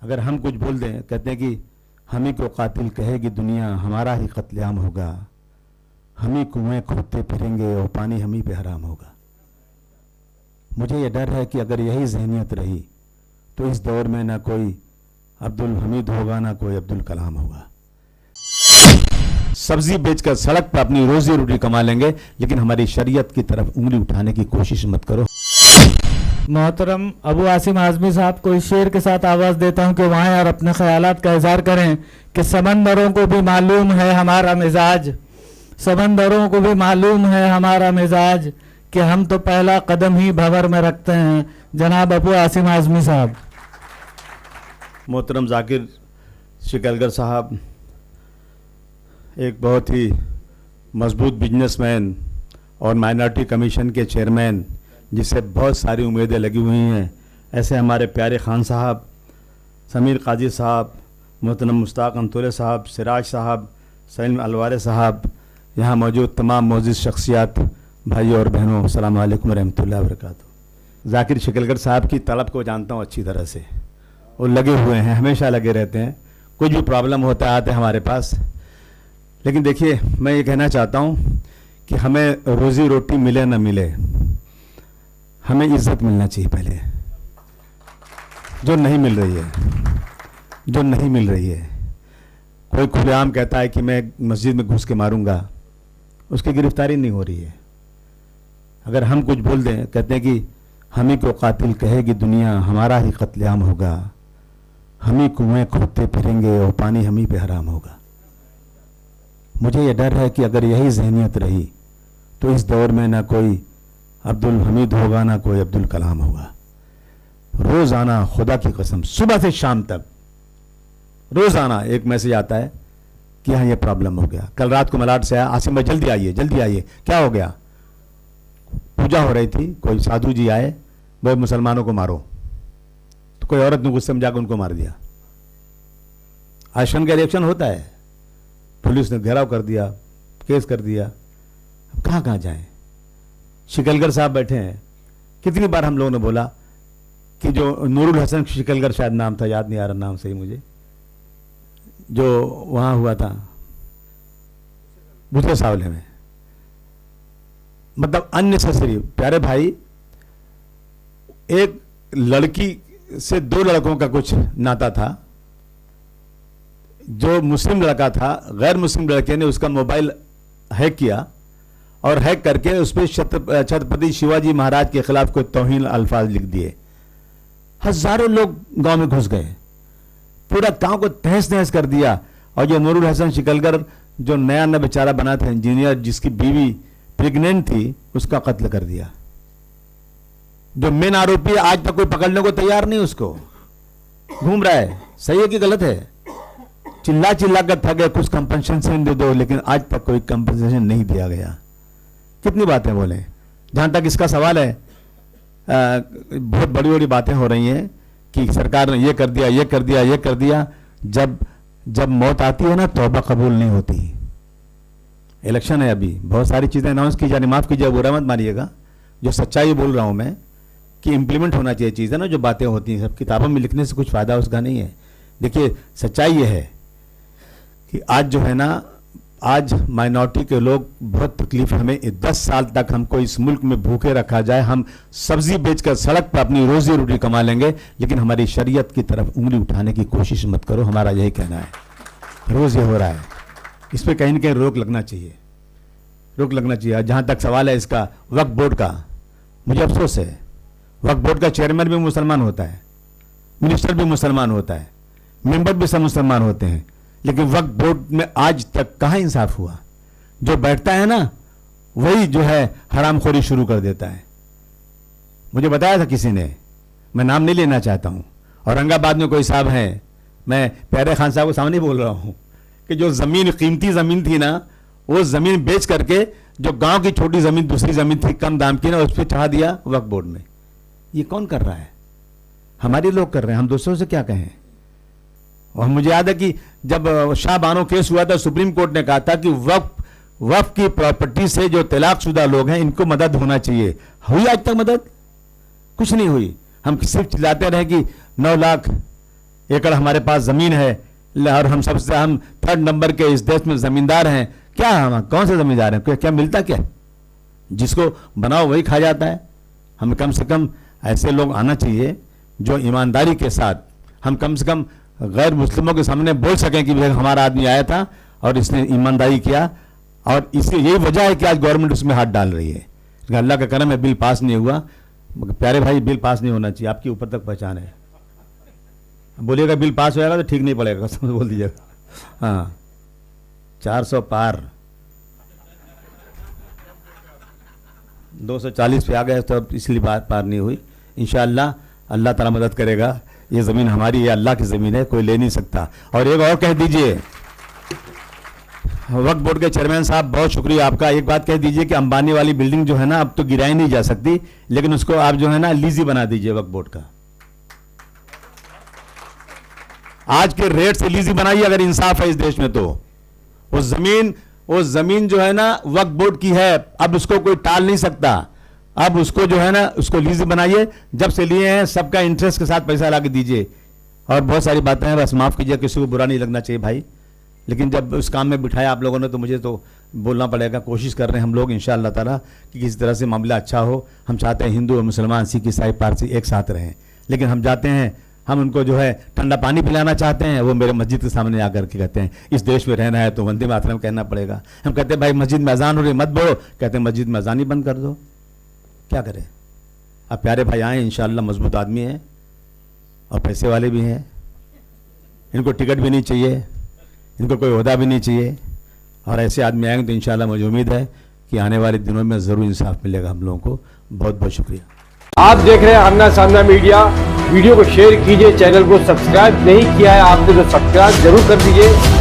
अगर हम कुछ बोल दें, कहते हैं कि हम ही को कातिल कहेगी दुनिया, हमारा ही कत्लेआम होगा, हम ही कुएं खोदते फिरेंगे और पानी हम ही पे हराम होगा। मुझे यह डर है कि अगर यही जहनियत रही तो इस दौर में ना कोई अब्दुल हमीद होगा, ना कोई अब्दुल कलाम होगा। सब्जी बेचकर सड़क पर अपनी रोजी रोटी कमा लेंगे, लेकिन हमारी शरीयत की तरफ उंगली उठाने की कोशिश मत करो। मोहतरम अबू आसिम आजमी साहब को इस शेर के साथ आवाज़ देता हूं कि वहाँ और अपने ख्यालात का इजहार करें कि समंदरों को भी मालूम है हमारा मिजाज, समंदरों को भी मालूम है हमारा मिजाज, कि हम तो पहला कदम ही भंवर में रखते हैं। जनाब अबू आसिम आजमी साहब। मोहतरम जाकिर शिकलगर साहब एक बहुत ही मजबूत बिजनेसमैन और माइनॉरिटी कमीशन के चेयरमैन, जिससे बहुत सारी उम्मीदें लगी हुई हैं। ऐसे हमारे प्यारे खान साहब, समीर काजी साहब, मोहतरम मुश्ताक अंतुले साहब, सिराज साहब, सलीम अलवारे साहब, यहाँ मौजूद तमाम मौजूद शख्सियात, भाई और बहनों, अस्सलाम वालेकुम रहमतुल्लाहि व बरकातुहू। जाकिर शिकलगर साहब की तलब को जानता हूँ अच्छी तरह से, वो लगे हुए हैं, हमेशा लगे रहते हैं, कुछ भी प्रॉब्लम होता है आते हैं हमारे पास। लेकिन देखिए, मैं ये कहना चाहता हूँ कि हमें रोज़ी रोटी मिले न मिले, हमें इज्जत मिलना चाहिए पहले, जो नहीं मिल रही है, जो नहीं मिल रही है। कोई खुलेआम कहता है कि मैं मस्जिद में घुस के मारूंगा, उसकी गिरफ्तारी नहीं हो रही है। अगर हम कुछ बोल दें, कहते हैं कि हम ही को कातिल कहेगी दुनिया, हमारा ही कत्लेआम होगा, हम ही कुएं खोदते फिरेंगे और पानी हम ही पे हराम होगा। मुझे यह डर है कि अगर यही जहनियत रही तो इस दौर में ना कोई अब्दुल हमीद होगा, ना कोई अब्दुल कलाम होगा। रोज़ाना खुदा की कसम सुबह से शाम तक रोज़ाना एक मैसेज आता है कि हाँ ये प्रॉब्लम हो गया। कल रात को मलाड से आया, आसिम भाई जल्दी आइए, जल्दी आइए। क्या हो गया? पूजा हो रही थी, कोई साधु जी आए, वो मुसलमानों को मारो, तो कोई औरत ने गुस्से में जाकर उनको मार दिया। आश्रम का इलेक्शन होता है, पुलिस ने घेराव कर दिया, केस कर दिया। अब कहाँ कहाँ जाएं? शिकलगर साहब बैठे हैं। कितनी बार हम लोगों ने बोला कि जो नूरुल हसन शिकलगर शायद नाम था, याद नहीं आ रहा नाम सही मुझे, जो वहाँ हुआ था भूते सावले में, मतलब अननेसेसरी। प्यारे भाई, एक लड़की से दो लड़कों का कुछ नाता था। जो मुस्लिम लड़का था, गैर मुस्लिम लड़के ने उसका मोबाइल हैक किया और हैक करके उस पर छत्रपति शिवाजी महाराज के खिलाफ कोई तौहीन अल्फाज लिख दिए। हजारों लोग गांव में घुस गए, पूरा गांव को तहस नहस कर दिया। और जो नूरुल हसन शिकलगर, जो नया नया बेचारा बना था इंजीनियर, जिसकी बीवी प्रेग्नेंट थी, उसका कत्ल कर दिया। जो मेन आरोपी आज तक कोई पकड़ने को तैयार नहीं, उसको घूम रहा है। सही है कि गलत है? चिल्ला चिल्ला कर थक गए, कुछ कंपनसेशन दे दो, लेकिन आज तक कोई कंपनसेशन नहीं दिया गया। कितनी बातें बोले। जहां तक इसका सवाल है, बहुत बड़ी बड़ी बातें हो रही हैं कि सरकार ने ये कर दिया, ये कर दिया, ये कर दिया। जब मौत आती है ना, तौबा कबूल नहीं होती। इलेक्शन है, अभी बहुत सारी चीज़ें अनाउंस की जा रही, माफ़ कीजिए, बुरा मत मानिएगा। जो सच्चाई बोल रहा हूँ मैं कि इम्प्लीमेंट होना चाहिए चीज़ें ना, जो बातें होती हैं सब किताबों में लिखने से कुछ फ़ायदा उसका नहीं है। देखिए, सच्चाई ये है कि आज जो है ना, आज माइनॉरिटी के लोग बहुत तकलीफ, हमें 10 साल तक हमको इस मुल्क में भूखे रखा जाए, हम सब्जी बेचकर सड़क पर अपनी रोजी रोटी कमा लेंगे, लेकिन हमारी शरीयत की तरफ उंगली उठाने की कोशिश मत करो। हमारा यही कहना है। रोज़ ये हो रहा है, इस पर कहीं ना कहीं रोक लगना चाहिए, रोक लगना चाहिए। जहाँ तक सवाल है इसका वक्फ बोर्ड का, मुझे अफसोस है, वक्फ बोर्ड का चेयरमैन भी मुसलमान होता है, मिनिस्टर भी मुसलमान होता है, मेंबर भी सब मुसलमान होते हैं, लेकिन वक्फ बोर्ड में आज तक कहाँ इंसाफ हुआ? जो बैठता है ना, वही जो है हरामखोरी शुरू कर देता है। मुझे बताया था किसी ने, मैं नाम नहीं लेना चाहता हूँ, औरंगाबाद में कोई साहब हैं, मैं प्यारे खान साहब को सामने बोल रहा हूँ, कि जो ज़मीन, कीमती ज़मीन थी ना, वो ज़मीन बेच करके जो गांव की छोटी ज़मीन, दूसरी ज़मीन थी कम दाम की ना, उस पर चढ़ा दिया वक्फ बोर्ड में। ये कौन कर रहा है? हमारे लोग कर रहे हैं, हम दूसरों से क्या कहें? और मुझे याद है कि जब शाह बानो केस हुआ था, सुप्रीम कोर्ट ने कहा था कि वक्फ की प्रॉपर्टी से जो तलाकशुदा लोग हैं, इनको मदद होना चाहिए। हुई आज तक मदद? कुछ नहीं हुई। हम सिर्फ चिल्लाते रहे कि 9 लाख एकड़ हमारे पास ज़मीन है और हम थर्ड नंबर के इस देश में ज़मींदार हैं। क्या हम कौन से ज़मींदार हैं? क्या मिलता क्या? जिसको बनाओ वही खा जाता है। हमें कम से कम ऐसे लोग आना चाहिए जो ईमानदारी के साथ हम कम से कम गैर मुस्लिमों के सामने बोल सकें कि हमारा आदमी आया था और इसने ईमानदारी किया, और इसकी यही वजह है कि आज गवर्नमेंट उसमें हाथ डाल रही है। अल्लाह का करम है, बिल पास नहीं हुआ। प्यारे भाई, बिल पास नहीं होना चाहिए, आपकी ऊपर तक पहचान है। बोलिएगा बिल पास हो जाएगा तो ठीक नहीं पड़ेगा, समझ बोल दीजिएगा। हाँ, 400 पार, 240 पे आ गए तो इसलिए बात पार नहीं हुई। इंशाअल्लाह अल्लाह ताला मदद करेगा। ये ज़मीन हमारी है, अल्लाह की ज़मीन है, कोई ले नहीं सकता। और एक और कह दीजिए, वक्फ बोर्ड के चेयरमैन साहब, बहुत शुक्रिया आपका। एक बात कह दीजिए कि अंबानी वाली बिल्डिंग जो है ना, अब तो गिराई नहीं जा सकती, लेकिन उसको आप जो है ना लीजी बना दीजिए वक्फ बोर्ड का। आज के रेट से लीजी बनाइए अगर इंसाफ है इस देश में तो। वो जमीन जो है ना वक्फ बोर्ड की है, अब उसको कोई टाल नहीं सकता। अब उसको जो है ना उसको लीजी बनाइए, जब से लिए हैं सबका इंटरेस्ट के साथ पैसा ला के दीजिए। और बहुत सारी बातें हैं, बस माफ कीजिए, किसी को बुरा नहीं लगना चाहिए भाई, लेकिन जब उस काम में बिठाया आप लोगों ने तो मुझे तो बोलना पड़ेगा। कोशिश कर रहे हैं हम लोग इंशाअल्लाह ताला कि किसी तरह से मामला अच्छा हो। हम चाहते हैं हिंदू और मुसलमान, सिख, ईसाई, पारसी एक साथ रहें, लेकिन हम जाते हैं, हम उनको जो है ठंडा पानी पिलाना चाहते हैं, वो मेरे मस्जिद के सामने आकर के कहते हैं इस देश में रहना है तो वंदे मातरम कहना पड़ेगा। हम कहते हैं भाई मस्जिद में अजान हो रही मत बोलो, कहते हैं मस्जिद में अजान ही बंद कर दो। क्या करें? अब प्यारे भाई आए, इंशाअल्लाह मजबूत आदमी है और पैसे वाले भी हैं, इनको टिकट भी नहीं चाहिए, इनको कोई ओहदा भी नहीं चाहिए, और ऐसे आदमी आएंगे तो इंशाअल्लाह मुझे उम्मीद है कि आने वाले दिनों में ज़रूर इंसाफ मिलेगा हम लोगों को। बहुत बहुत शुक्रिया। आप देख रहे हैं आमना सामना मीडिया। वीडियो को शेयर कीजिए, चैनल को सब्सक्राइब नहीं किया है आपने तो सब्सक्राइब जरूर कर दीजिए।